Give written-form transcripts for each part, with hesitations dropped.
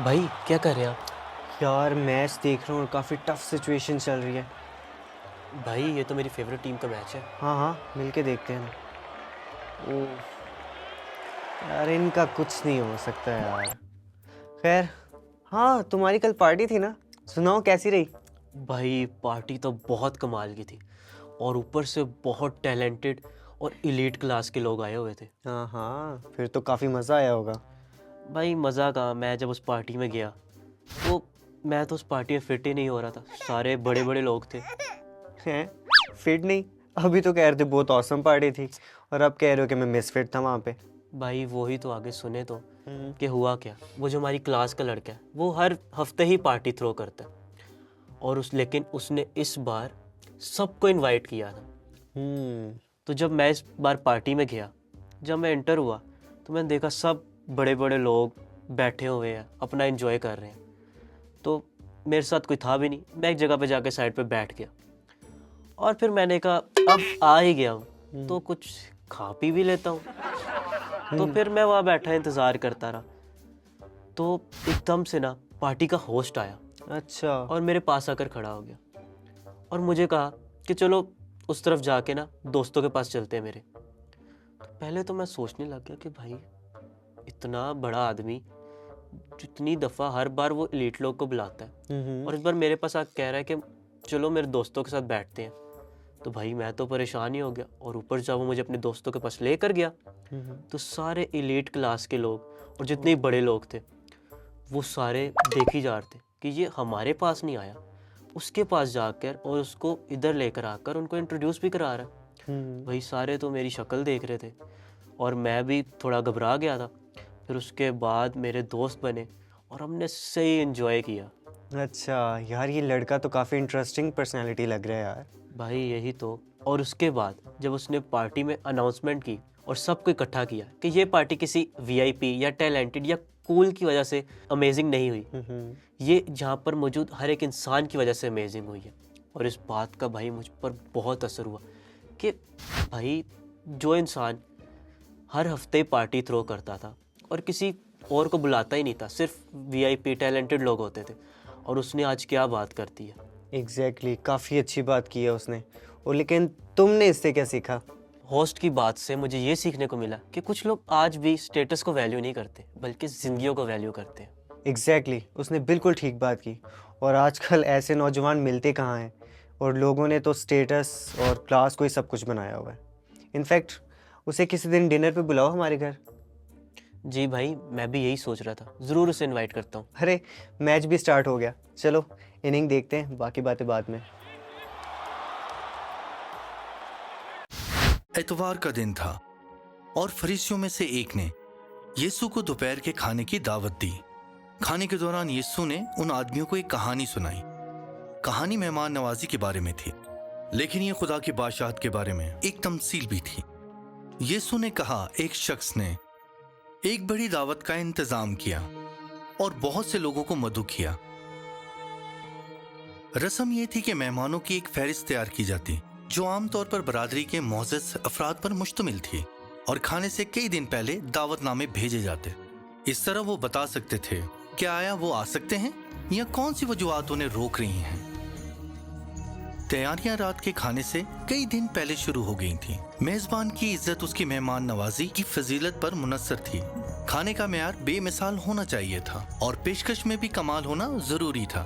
भाई क्या कर रहे हैं आप? यार मैच देख रहा हूँ और काफ़ी टफ सिचुएशन चल रही है। भाई ये तो मेरी फेवरेट टीम का मैच है। हाँ हाँ, मिलके देखते हैं ना। ओह यार, इनका कुछ नहीं हो सकता यार। खैर, हाँ तुम्हारी कल पार्टी थी ना, सुनाओ कैसी रही। भाई पार्टी तो बहुत कमाल की थी और ऊपर से बहुत टैलेंटेड और इलीट क्लास के लोग आए हुए थे। हाँ हाँ, फिर तो काफ़ी मज़ा आया होगा। भाई मज़ा कहाँ, मैं जब उस पार्टी में गया तो मैं तो उस पार्टी में फिट ही नहीं हो रहा था। सारे बड़े बड़े लोग थे। हैं? फिट नहीं? अभी तो कह रहे थे बहुत औसम पार्टी थी, और अब कह रहे हो कि मैं मिसफिट था वहाँ पे। भाई वही तो आगे सुने तो हम्म। कि हुआ क्या। वो जो हमारी क्लास का लड़का है वो हर हफ्ते ही पार्टी थ्रो करता है और लेकिन उसने इस बार सबको इनवाइट किया था। हम्म। तो जब मैं इस बार पार्टी में गया, जब मैं एंटर हुआ तो मैंने देखा सब बड़े बड़े लोग बैठे हुए हैं, अपना एंजॉय कर रहे हैं। तो मेरे साथ कोई था भी नहीं, मैं एक जगह पे जाके साइड पे बैठ गया और फिर मैंने कहा अब आ ही गया हूँ तो कुछ खा पी भी लेता हूँ। तो फिर मैं वहाँ बैठा इंतज़ार करता रहा तो एकदम से ना पार्टी का होस्ट आया अच्छा। और मेरे पास आकर खड़ा हो गया और मुझे कहा कि चलो उस तरफ जाके ना दोस्तों के पास चलते हैं मेरे। पहले तो मैं सोचने लग गया कि भाई इतना बड़ा आदमी जितनी दफ़ा हर बार वो एलीट लोग को बुलाता है हम्म। और इस बार मेरे पास आके कह रहा है कि चलो मेरे दोस्तों के साथ बैठते हैं। तो भाई मैं तो परेशान ही हो गया और ऊपर जब वो मुझे अपने दोस्तों के पास लेकर गया हम्म। तो सारे एलीट क्लास के लोग और जितने बड़े लोग थे वो सारे देख ही जा रहे थे कि ये हमारे पास नहीं आया, उसके पास जाकर और उसको इधर लेकर आकर उनको इंट्रोड्यूस भी करा रहा है। हम्म। भाई सारे तो मेरी शक्ल देख रहे थे और मैं भी थोड़ा घबरा गया था। फिर उसके बाद मेरे दोस्त बने और हमने सही एंजॉय किया। अच्छा यार, ये लड़का तो काफ़ी इंटरेस्टिंग पर्सनैलिटी लग रहा है यार। भाई यही तो। और उसके बाद जब उसने पार्टी में अनाउंसमेंट की और सबको इकट्ठा किया कि ये पार्टी किसी वीआईपी या टैलेंटेड या कूल की वजह से अमेजिंग नहीं हुई, ये जहाँ पर मौजूद हर एक इंसान की वजह से अमेजिंग हुई है। और इस बात का भाई मुझ पर बहुत असर हुआ कि भाई जो इंसान हर हफ्ते पार्टी थ्रो करता था और किसी और को बुलाता ही नहीं था, सिर्फ वीआईपी टैलेंटेड लोग होते थे, और उसने आज क्या बात करती है। एग्जैक्टली, काफ़ी अच्छी बात की है उसने। और लेकिन तुमने इससे क्या सीखा? होस्ट की बात से मुझे ये सीखने को मिला कि कुछ लोग आज भी स्टेटस को वैल्यू नहीं करते बल्कि जिंदगियों को वैल्यू करते हैं। एग्जैक्टली, उसने बिल्कुल ठीक बात की। और आजकल ऐसे नौजवान मिलते कहाँ हैं, और लोगों ने तो स्टेटस और क्लास को ही सब कुछ बनाया हुआ है। इनफैक्ट उसे किसी दिन डिनर पे बुलाओ हमारे घर। जी भाई, मैं भी यही सोच रहा था, ज़रूर उसे इनवाइट करता हूँ। अरे, मैच भी स्टार्ट हो गया, चलो इनिंग देखते हैं, बाकी बातें बाद में। इतवार का दिन था और फरीसियों में से एक ने यीशु को दोपहर के खाने की दावत दी। खाने के दौरान यीशु ने उन आदमियों को एक कहानी सुनाई। कहानी मेहमान नवाजी के बारे में थी, लेकिन ये खुदा की बादशाहत के बारे में एक तमसील भी थी। यीशु ने कहा, एक शख्स ने एक बड़ी दावत का इंतजाम किया और बहुत से लोगों को मदऊ किया। रस्म यह थी कि मेहमानों की एक फहरिस्त तैयार की जाती जो आमतौर पर बरादरी के मोअज़्ज़ज़ अफराद पर मुश्तमिल थी, और खाने से कई दिन पहले दावतनामे भेजे जाते। इस तरह वो बता सकते थे कि आया वो आ सकते हैं या कौन सी वजूहात उन्हें रोक रही हैं। तैयारियां रात के खाने से कई दिन पहले शुरू हो गई थी। मेजबान की इज्जत उसकी मेहमान नवाजी की फजीलत पर मुनस्सर थी। खाने का मेयार बेमिसाल होना चाहिए था और पेशकश में भी कमाल होना जरूरी था।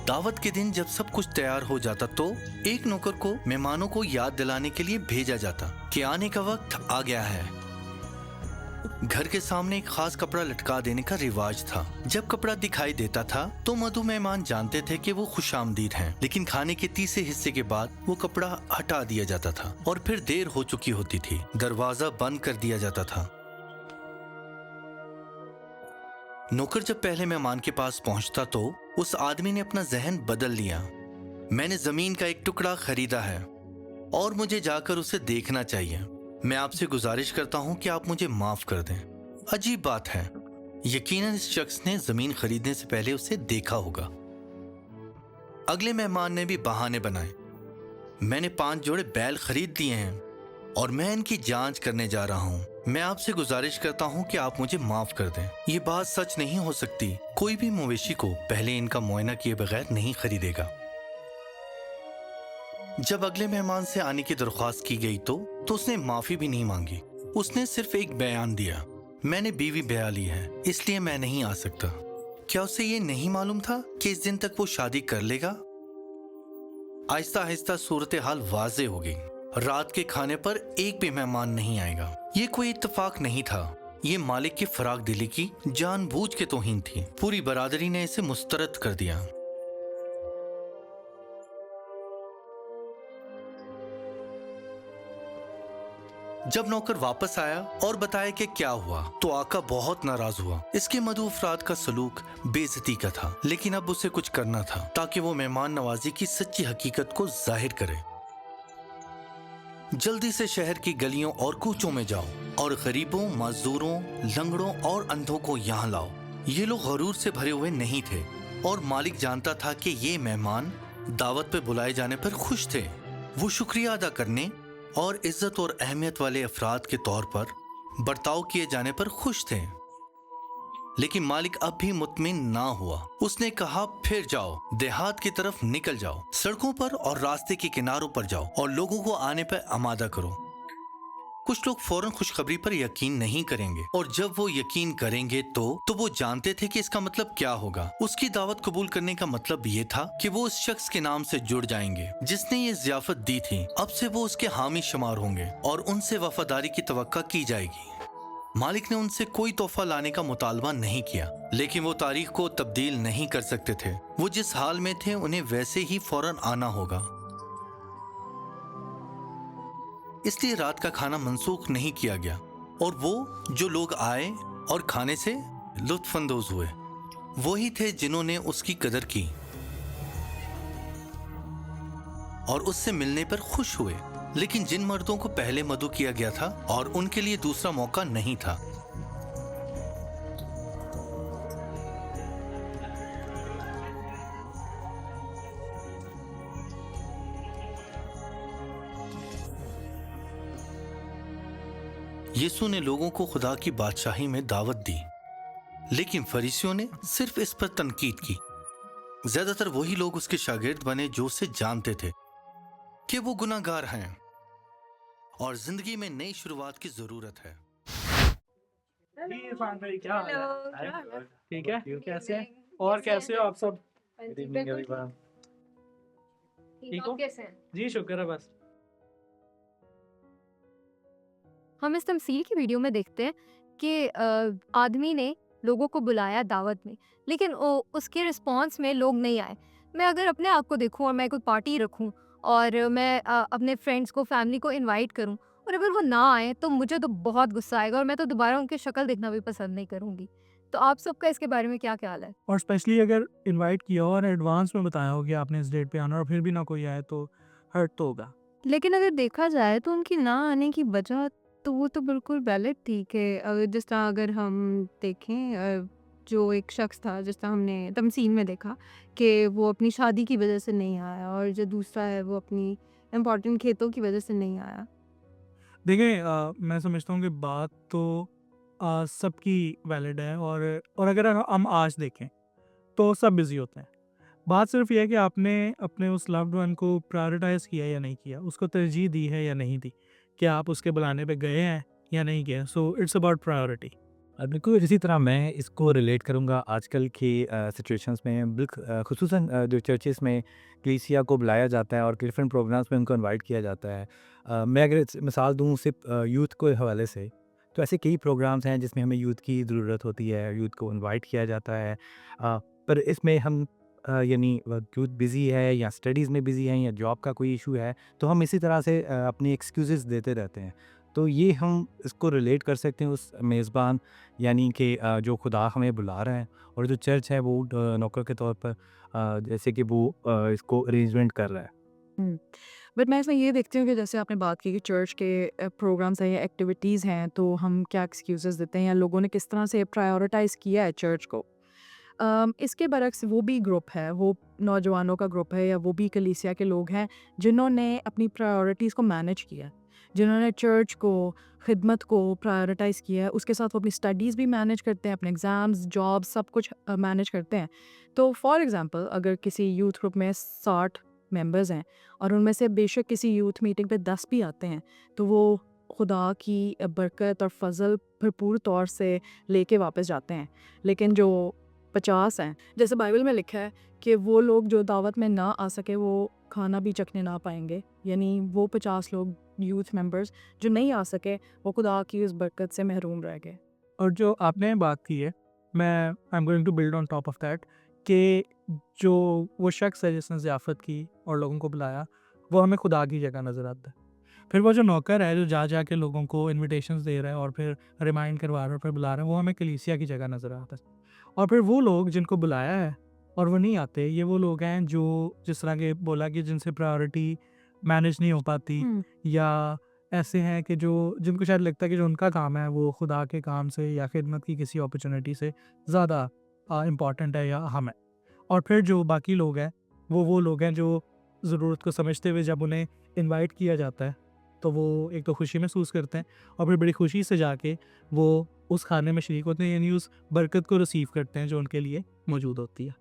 दावत के दिन जब सब कुछ तैयार हो जाता तो एक नौकर को मेहमानों को याद दिलाने के लिए भेजा जाता कि आने का वक्त आ गया है। घर के सामने एक खास कपड़ा लटका देने का रिवाज था। जब कपड़ा दिखाई देता था तो मधु मेहमान जानते थे कि वो खुशामदीद हैं, लेकिन खाने के तीसरे हिस्से के बाद वो कपड़ा हटा दिया जाता था और फिर देर हो चुकी होती थी, दरवाजा बंद कर दिया जाता था। नौकर जब पहले मेहमान के पास पहुंचता तो उस आदमी ने अपना जहन बदल लिया। मैंने जमीन का एक टुकड़ा खरीदा है और मुझे जाकर उसे देखना चाहिए। मैं आपसे गुजारिश करता हूं कि आप मुझे माफ कर दें। अजीब बात है, यकीनन इस शख्स ने जमीन खरीदने से पहले उसे देखा होगा। अगले मेहमान ने भी बहाने बनाए। मैंने 5 जोड़े बैल खरीद दिए हैं और मैं इनकी जांच करने जा रहा हूं। मैं आपसे गुजारिश करता हूँ कि आप मुझे माफ कर दें। ये बात सच नहीं हो सकती। कोई भी मवेशी को पहले इनका मुआयना किए बगैर नहीं खरीदेगा। जब अगले मेहमान से आने की दरख्वास्त की गई तो उसने माफी भी नहीं मांगी। उसने सिर्फ एक बयान दिया, मैंने बीवी ब्याह ली है इसलिए मैं नहीं आ सकता। क्या उसे ये नहीं मालूम था कि इस दिन तक वो शादी कर लेगा? आहिस्ता आहिस्ता सूरत हाल वाजे हो गई। रात के खाने पर एक भी मेहमान नहीं आएगा। ये कोई इत्तेफाक नहीं था, ये मालिक की फराक दिली की जानबूझ के तौहीन थी। पूरी बरादरी ने इसे मुस्तरद कर दिया। जब नौकर वापस आया और बताया कि क्या हुआ तो आका बहुत नाराज हुआ। इसके मधु अफराद का सलूक बेइज्जती का था, लेकिन अब उसे कुछ करना था ताकि वो मेहमान नवाजी की सच्ची हकीकत को जाहिर करे। जल्दी से शहर की गलियों और कूचों में जाओ और गरीबों, मजदूरों, लंगड़ों और अंधों को यहाँ लाओ। ये लोग गरूर से भरे हुए नहीं थे और मालिक जानता था कि ये मेहमान दावत पे बुलाए जाने पर खुश थे। वो शुक्रिया अदा करने और इज्जत और अहमियत वाले अफराद के तौर पर बर्ताव किए जाने पर खुश थे। लेकिन मालिक अब भी मुतमिन ना हुआ। उसने कहा, फिर जाओ, देहात की तरफ निकल जाओ, सड़कों पर और रास्ते के किनारों पर जाओ और लोगों को आने पर आमादा करो। कुछ लोग फौरन खुशखबरी पर यकीन नहीं करेंगे और जब वो यकीन करेंगे तो वो जानते थे कि इसका मतलब क्या होगा। उसकी दावत कबूल करने का मतलब ये था कि वो उस शख्स के नाम से जुड़ जाएंगे जिसने ये ज़ियाफत दी थी। अब से वो उसके हामी शुमार होंगे और उनसे वफादारी की तवक्का की जाएगी। मालिक ने उनसे कोई तोहफा लाने का मुतालबा नहीं किया, लेकिन वो तारीख को तब्दील नहीं कर सकते थे। वो जिस हाल में थे उन्हें वैसे ही फौरन आना होगा। इसलिए रात का खाना मंसूख नहीं किया गया और वो जो लोग आए और खाने से लुत्फानंदोज हुए वही थे जिन्होंने उसकी कदर की और उससे मिलने पर खुश हुए। लेकिन जिन मर्दों को पहले मदऊ किया गया था और उनके लिए दूसरा मौका नहीं था। यीशु ने लोगों को खुदा की बादशाही में दावत दी, लेकिन फरीसियों ने सिर्फ इस पर तनकीद की। ज्यादातर वही लोग उसके शागिर्द बने जो उसे जानते थे कि वो गुनाहगार हैं और जिंदगी में नई शुरुआत की जरूरत है। इरफान भाई, क्या हाल हेलो, है? क्या हाल है? ठीक है, Good कैसे हैं? evening. और कैसे कैसे हो आप सब? बिल्कुल ठीक हो? आप कैसे हैं? जी शुक्र है बस। हम इस तमसील की वीडियो में देखते हैं कि आदमी ने लोगों को बुलाया दावत में, लेकिन उसके रिस्पांस में लोग नहीं आए। मैं अगर अपने आप को देखूं और मैं कोई पार्टी रखूं और मैं अपने फ्रेंड्स को, फैमिली को इनवाइट करूं और अगर वो ना आए तो मुझे तो बहुत गुस्सा आएगा और मैं तो दोबारा उनकी शक्ल देखना भी पसंद नहीं करूंगी। तो आप सबका इसके बारे में क्या ख्याल है? और स्पेशली अगर इनवाइट किया हो और एडवांस में बताया हो कि आपने इस डेट पे आना और फिर भी ना कोई आए तो हर्ट तो होगा। लेकिन अगर देखा जाए तो उनकी ना आने की वजह तो वो तो बिल्कुल वैलिड थी कि जिस तरह अगर हम देखें जो एक शख्स था जिस तरह हमने तमसील में देखा कि वो अपनी शादी की वजह से नहीं आया और जो दूसरा है वो अपनी इम्पोर्टेंट खेतों की वजह से नहीं आया। देखें, मैं समझता हूँ कि बात तो सबकी वैलिड है और अगर हम आज देखें तो सब बिजी होते हैं। बात सिर्फ ये है कि आपने अपने उस लव्ड वन को प्रायोरिटाइज किया या नहीं किया, उसको तरजीह दी है या नहीं दी, क्या आप उसके बुलाने पे गए हैं या नहीं गए। So it's about priority. बिल्कुल इसी तरह मैं इसको रिलेट करूँगा आजकल की सिचुएशंस में, खुसूसन जो चर्चेस में कलीसिया को बुलाया जाता है और डिफरेंट प्रोग्राम्स में उनको इनवाइट किया जाता है। मैं अगर मिसाल दूँ सिर्फ यूथ के हवाले से, तो ऐसे कई प्रोग्राम्स हैं जिसमें हमें यूथ की ज़रूरत होती है, यूथ को इनवाइट किया जाता है। पर इसमें हम यानी यूथ बिज़ी है या स्टडीज़ में बिज़ी है या जॉब का कोई इशू है, तो हम इसी तरह से अपनी एक्सक्यूज़ेस देते रहते हैं। तो ये हम इसको रिलेट कर सकते हैं उस मेज़बान यानी कि जो खुदा हमें बुला रहा है और जो चर्च है वो नौकर के तौर पर जैसे कि वो इसको अरेंजमेंट कर रहा है। बट मैं इसमें ये देखती हूँ कि जैसे आपने बात की कि चर्च के प्रोग्राम्स हैं या एक्टिविटीज़ हैं तो हम क्या एक्सक्यूज़ेस देते हैं या लोगों ने किस तरह से प्रायोरिटाइज़ किया है चर्च को। इसके बरक्स वो भी ग्रुप है, वो नौजवानों का ग्रुप है या वो भी कलीसिया के लोग हैं जिन्होंने अपनी प्रायोरिटीज़ को मैनेज किया। जिन्होंने चर्च को, खिदमत को प्रायोरिटाइज़ किया है, उसके साथ वो अपनी स्टडीज़ भी मैनेज करते हैं, अपने एग्ज़ाम्स, जॉब सब कुछ मैनेज करते हैं। तो फॉर एग्ज़ाम्पल अगर किसी यूथ ग्रुप में 60 मेंबर्स हैं और उनमें से बेशक किसी यूथ मीटिंग पे 10 भी आते हैं, तो वो खुदा की बरकत और फजल भरपूर तौर से लेके वापस जाते हैं। लेकिन जो 50 हैं, जैसे बाइबल में लिखा है कि वो लोग जो दावत में ना आ सके वो खाना भी चखने ना पाएंगे, यानी वो 50 लोग यूथ मेंबर्स जो नहीं आ सके वो खुदा की उस बरकत से महरूम रह गए। और जो आपने बात की है, मैं I am going to build on top of that कि जो वो शख्स है जिसने ज़ियाफ़त की और लोगों को बुलाया, वो हमें खुदा की जगह नज़र आता है। फिर वो जो नौकर है जो जा के लोगों को इन्विटेशंस दे रहा है और फिर रिमाइंड करवा रहा है और फिर बुला रहा है, वो हमें कलीसिया की जगह नज़र आता है। और फिर वो लोग जिनको बुलाया है और वो नहीं आते, ये वो लोग हैं जो जिस तरह के बोला कि जिनसे प्रायोरिटी मैनेज नहीं हो पाती, या ऐसे हैं कि जो जिनको शायद लगता है कि जो उनका काम है वो खुदा के काम से या खिदमत की किसी अपॉर्चुनिटी से ज़्यादा इम्पॉर्टेंट है या अहम है। और फिर जो बाकी लोग हैं वो लोग हैं जो ज़रूरत को समझते हुए जब उन्हें इनवाइट किया जाता है तो वो एक तो खुशी महसूस करते हैं और फिर बड़ी खुशी से जाके वो उस खाने में शरीक होते हैं, यानी उस बरकत को रिसीव करते हैं जो उनके लिए मौजूद होती है।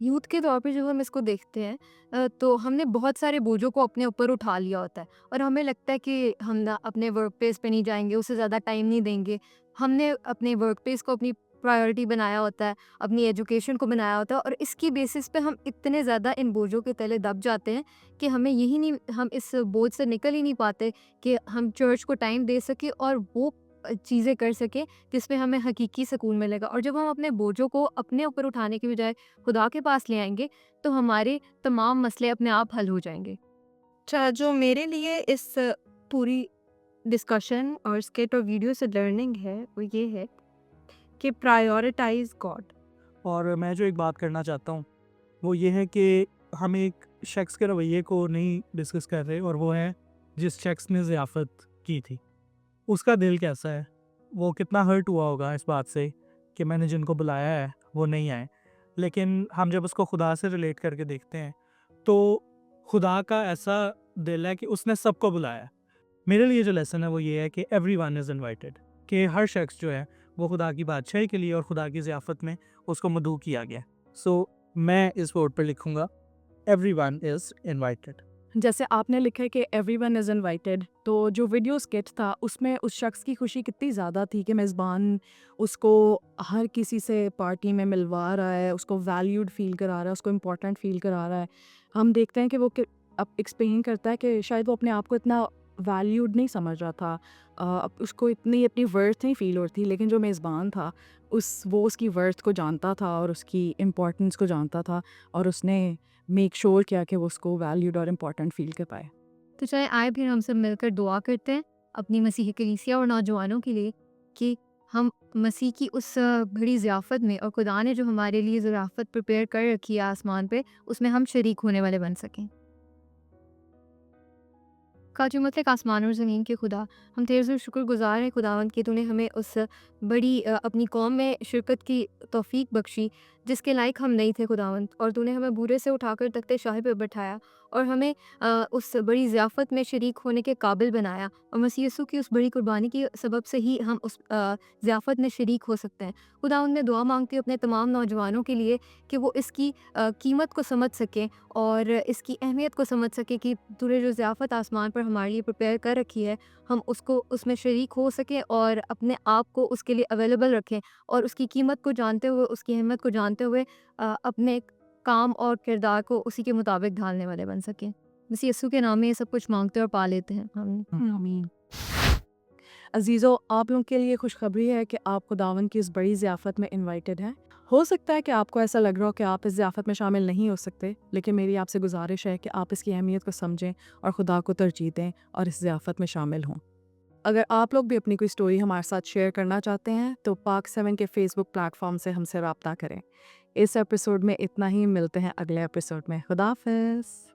यूथ के तौर पे जब हम इसको देखते हैं तो हमने बहुत सारे बोझों को अपने ऊपर उठा लिया होता है और हमें लगता है कि हम ना अपने वर्क प्लेस पे नहीं जाएंगे, उससे ज़्यादा टाइम नहीं देंगे। हमने अपने वर्क प्लेस को अपनी प्रायोरिटी बनाया होता है, अपनी एजुकेशन को बनाया होता है और इसकी बेसिस पे हम इतने ज़्यादा इन बोझों के तले दब जाते हैं कि हमें यही नहीं, हम इस बोझ से निकल ही नहीं पाते कि हम चर्च को टाइम दे सके और वो चीज़ें कर सके जिसमें हमें हकीकी सुकून मिलेगा। और जब हम अपने बोझों को अपने ऊपर उठाने की बजाय खुदा के पास ले आएंगे तो हमारे तमाम मसले अपने आप हल हो जाएंगे। अच्छा, जो मेरे लिए इस पूरी डिस्कशन और स्किट और वीडियो से लर्निंग है वो ये है कि प्रायोरिटाइज गॉड। और मैं जो एक बात करना चाहता हूँ वो ये है कि हम एक शख्स के रवैये को नहीं डिस्कस कर रहे, और वो है जिस शख्स ने ज़ियाफ़त की थी उसका दिल कैसा है, वो कितना हर्ट हुआ होगा इस बात से कि मैंने जिनको बुलाया है वो नहीं आए। लेकिन हम जब उसको खुदा से रिलेट करके देखते हैं तो खुदा का ऐसा दिल है कि उसने सबको बुलाया है। मेरे लिए जो लेसन है वो ये है कि एवरीवन इज़ इनवाइटेड, कि हर शख्स जो है वो खुदा की बादशाही के लिए और खुदा की ज़ियाफ़त में उसको मदऊ किया गया। सो मैं इस बोर्ड पर लिखूँगा एवरीवन इज़ इनवाइटेड। जैसे आपने लिखा है कि एवरीवन इज़ इनवाइटेड, तो जो वीडियो स्केच था उसमें उस शख्स की खुशी कितनी ज़्यादा थी कि मेज़बान उसको हर किसी से पार्टी में मिलवा रहा है, उसको वैल्यूड फील करा रहा है, उसको इम्पोर्टेंट फील करा रहा है। हम देखते हैं कि वो अब एक्सप्लेन करता है कि शायद वो अपने आप को इतना वैल्यूड नहीं समझ रहा था, उसको इतनी अपनी वर्थ नहीं फील होती, लेकिन जो मेज़बान था वो उसकी वर्थ को जानता था और उसकी इम्पोर्टेंस को जानता था और उसने मेक श्योर किया कि वो उसको वैल्यूड और इम्पोर्टेंट फील कर पाए। तो चाहे आए फिर हम सब मिलकर दुआ करते हैं अपनी मसीही कलीसिया और नौजवानों के लिए कि हम मसीह की उस बड़ी ज़ियाफ़त में और खुदा ने जो हमारे लिए ज़ियाफ़त प्रिपेयर कर रखी है आसमान पे, उसमें हम शरीक होने वाले बन सकें। काजू मतलब आसमान और ज़मीन के खुदा, हम तेरे से शुक्रगुज़ार हैं खुदावंद कि तूने हमें उस बड़ी अपनी कौम में शिरकत की तौफ़ीक बख्शी जिसके लायक हम नहीं थे खुदावंद, और तूने हमें बूरे से उठाकर तख्ते शाही पे बैठाया और हमें उस बड़ी ज़ियाफ़त में शरीक होने के काबिल बनाया, और मसीह यीशु की उस बड़ी कुर्बानी की सबब से ही हम उस ज़ियाफ़त में शरीक हो सकते हैं। खुदावंद मैं दुआ मांगती हूँ अपने तमाम नौजवानों के लिए कि वो इसकी कीमत को समझ सकें और इसकी अहमियत को समझ सकें कि तूने जो ज़ियाफ़त आसमान पर हमारे लिए प्रिपेयर कर रखी है, हम उसको उसमें शरीक हो सकें और अपने आप को उसके लिए अवेलेबल रखें और उसकी कीमत को जानते हुए, उसकी अहमियत को जानते हुए अपने काम और किरदार को उसी के मुताबिक ढालने वाले बन सकें। मसीह यीशु के नाम में ये सब कुछ मांगते और पा लेते हैं। आमीन। अजीज़ों, आप लोगों के लिए खुशखबरी है कि आप खुदावन की इस बड़ी ज़ियाफ़त में इनवाइटेड हैं। हो सकता है कि आपको ऐसा लग रहा हो कि आप इस ज़ियाफ़त में शामिल नहीं हो सकते, लेकिन मेरी आपसे गुजारिश है कि आप इसकी अहमियत को समझें और खुदा को तरजीह दें और इस ज़ियाफ़त में शामिल हों। अगर आप लोग भी अपनी कोई स्टोरी हमारे साथ शेयर करना चाहते हैं तो पाक 7 के फेसबुक प्लेटफॉर्म से हमसे रब्ता करें। इस एपिसोड में इतना ही, मिलते हैं अगले एपिसोड में। खुदा हाफ़िज़।